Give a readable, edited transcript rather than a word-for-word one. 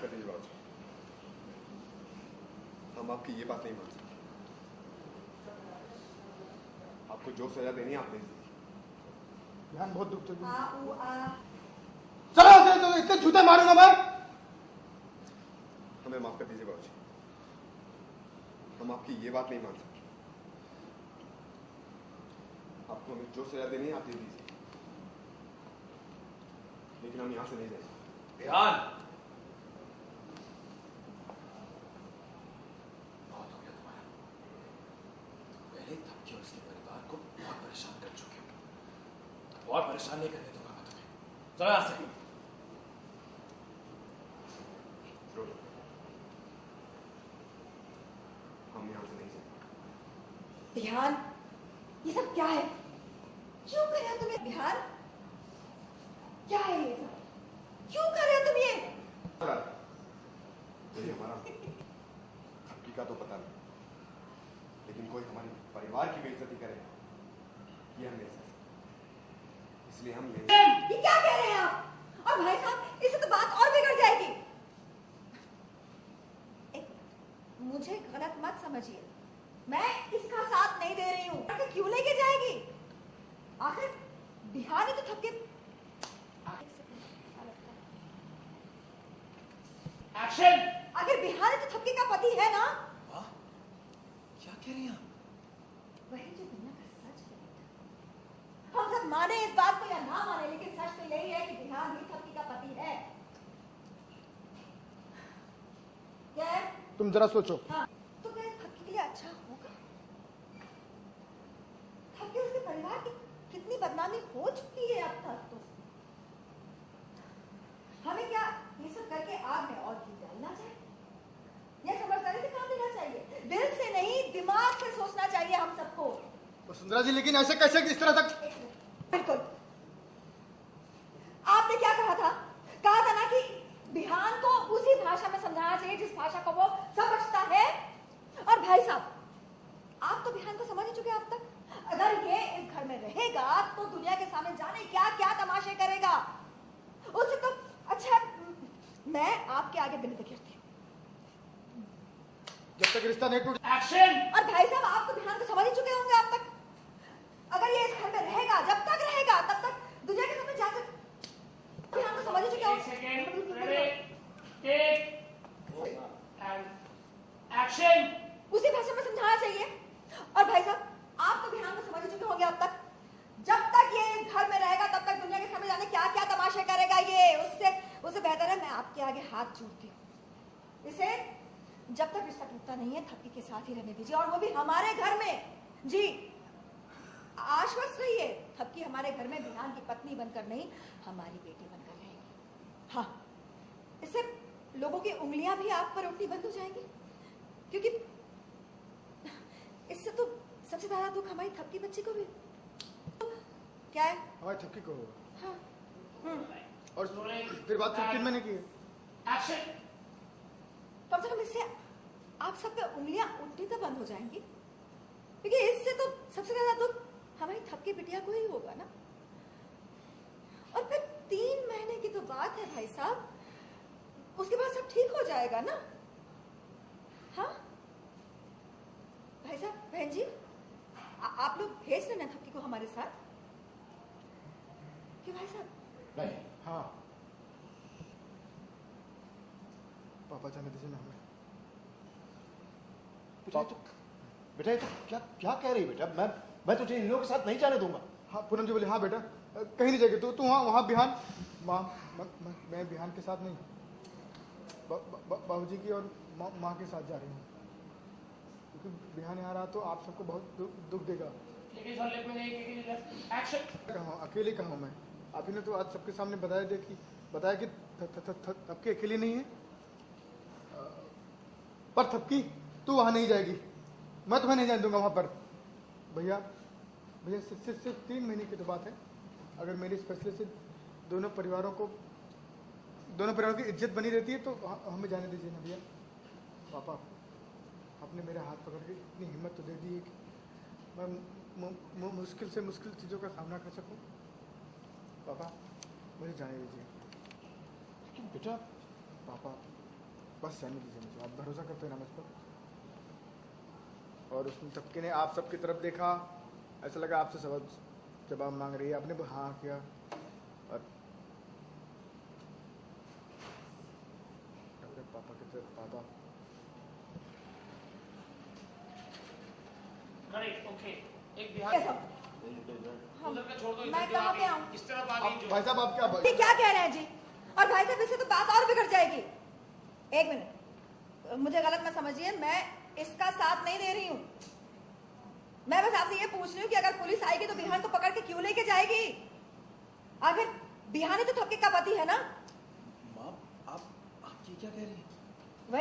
कर दीजिए बाबूजी, हम आपकी ये बात नहीं मान सकते। आपको जो सजा देनी है आप दे दीजिए। ध्यान बहुत दुख आ ऊ आ चलो से तो इतने जूते मारूंगा मैं। हमें माफ कर दीजिए बाबूजी, हम आपकी ये बात नहीं मान सकते। आपको हमें जो सजा देनी है आप दे दीजिए, लेकिन हम यहां से नहीं जाएंगे। ध्यान, बहुत हो गया तुम्हारा। पहले धमकी और उसके परिवार को बहुत परेशान कर चुके हो, और परेशान नहीं करने दूंगा मैं तुम्हें। चलो यहां से। हम यहां से नहीं जाएंगे। ध्यान, ये सब क्या है? क्यों कर रहे हो तुम ये? ध्यान, क्या है ये सब? क्यों कर रहे हो तुम ये? कोई हमारा थपकी का तो पता नहीं, लेकिन कोई हमारे परिवार की बेइज्जती करे ये हम नहीं सह सकते, इसलिए हम ये क्या कह रहे हैं आप? और भाई साहब, इससे तो बात और बिगड़ जाएगी। मुझे गलत मत समझिए, मैं इसका साथ नहीं दे रही हूँ। आखिर क्यों लेके जाएगी? आखिर बिहार ने तो थपके। एक्शन। आखिर बिहार तो थपके का पति है ना? वाह, क्या कह रही हैं आप? वही जो दुनिया का सच है। हम सब माने इस बात को या ना माने, लेकिन सच तो यही है कि बिहार भी थपकी का पति है। क्या है? तुम जरा सोचो। हाँ, तो क्या थपकी के लिए अच्छा होगा? थपकी उसके परिवार की कितनी बदनामी हो चुकी है अब तक। तो हमें क्या ये सब करके आग में और घी डालना चाहिए? ये समझदारी से काम लेना चाहिए, दिल से नहीं दिमाग से सोचना चाहिए हम सबको। वसुंधरा जी, लेकिन ऐसे कैसे इस तरह तक? बिल्कुल, आपने क्या कहा था? कहा था ना कि बिहान को उसी भाषा में समझाना चाहिए जिस भाषा को वो समझता है। और भाई साहब, आप तो बिहान को समझ ही चुके हैं अब तक। अगर ये इस घर में रहेगा तो दुनिया के सामने जाने क्या क्या तमाशे करेगा। उससे तो अच्छा मैं आपके आगे बिल्कुल गिरती हूँ। जब तक रिश्ता नहीं टूट। एक्शन। और भाई साहब, आप तो बिहान को समझ ही चुके होंगे अब तक। अगर ये इस घर में रहेगा, जब तक रहेगा तब तक दुनिया के सामने जा सकते। बिहान को समझ ही चुके होंगे। एक्शन। उसी भाषा में समझाना चाहिए। और भाई साहब, आप तो बिहान को समझ ही चुके होंगे अब तक। जब तक ये इस घर में रहेगा तब तक दुनिया के सामने जाने क्या क्या तमाशे करेगा ये। उससे बेहतर है मैं आपके आगे हाथ जोड़ती हूँ। इसे जब तक रिश्ता टूटता नहीं है थपकी के साथ ही रहने दीजिए, और वो भी हमारे घर में। जी आश्वस्त रहिए, थपकी हमारे घर में बिहान की पत्नी बनकर नहीं, हमारी बेटी बनकर रहेगी। हाँ, इससे लोगों की उंगलियां भी आप पर उठनी बंद हो जाएंगी, क्योंकि इससे तो सबसे ज्यादा दुख हमारी थपकी बच्ची को भी। क्या है? हमारी थपकी को होगा। हाँ। और फिर बात सिर्फ 3 महीने की है। एक्शन। कम से कम इससे आप सब पे उंगलियां उठनी तो बंद हो जाएंगी, क्योंकि इससे तो सबसे ज्यादा दुख हमारी थपकी बिटिया को ही होगा ना। और फिर 3 महीने की तो बात है भाई साहब, उसके बाद सब ठीक हो जाएगा ना। हाँ भाई साहब, बहन जी, आप लोग भेज रहे ना थपकी को हमारे साथ? क्यों भाई साहब? नहीं। हाँ, पापा जाने दीजिए ना हमें। बेटा ये तो क्या क्या कह रही बेटा? मैं तुझे इन लोगों के साथ नहीं जाने दूंगा। हाँ, पूनम जी बोले हाँ बेटा कहीं नहीं जाएगी तू वहाँ बिहान। मैं बिहान के साथ नहीं, बाबूजी की और माँ के साथ जा रही हूँ, क्योंकि बिहान यहाँ रहा तो आप सबको बहुत दुख देगा। कहाँ अकेले कहाँ मैं? आप ही ने तो आज सबके सामने बताया कि थपकी अकेली नहीं है। पर थपकी तू वहाँ नहीं जाएगी, मैं तुम्हें नहीं जाने दूंगा वहाँ पर। भैया सिर्फ 3 महीने की तो बात है। अगर मेरे इस फैसले से दोनों परिवारों की इज्जत बनी रहती है तो हमें जाने दीजिए ना भैया। पापा, आपने मेरा हाथ पकड़ के इतनी हिम्मत तो दे दी है कि मैं मुश्किल से मुश्किल चीज़ों का सामना कर सकूं। पापा, मुझे जाने दीजिए। लेकिन बेटा पापा, बस सहने दीजिए मुझे, आप भरोसा करते हैं ना मुझ पर। और उस तबके ने आप सबकी तरफ देखा, ऐसा लगा आपसे जवाब मांग रही है, आपने वो हाँ किया। और अपने पापा की तरफ, पापा ओके, एक ये सब उधर का छोड़ दो, मैं इधर कहाँ पे आऊं? इस तरफ आ गई जो। भाई साहब आप क्या ये क्या कह रहे हैं जी? और भाई साहब इससे तो बात और बिगड़ जाएगी। एक मिनट, मुझे गलत मत समझिए, मैं इसका साथ नहीं दे रही हूँ। मैं बस आपसे ये पूछ रही हूँ कि अगर पुलिस आएगी तो बिहान को पकड़ के क्यों लेके जाएगी? आखिर बिहान ही तो थपके का पति है ना। माँ, आप ये क्या कह रही हैं?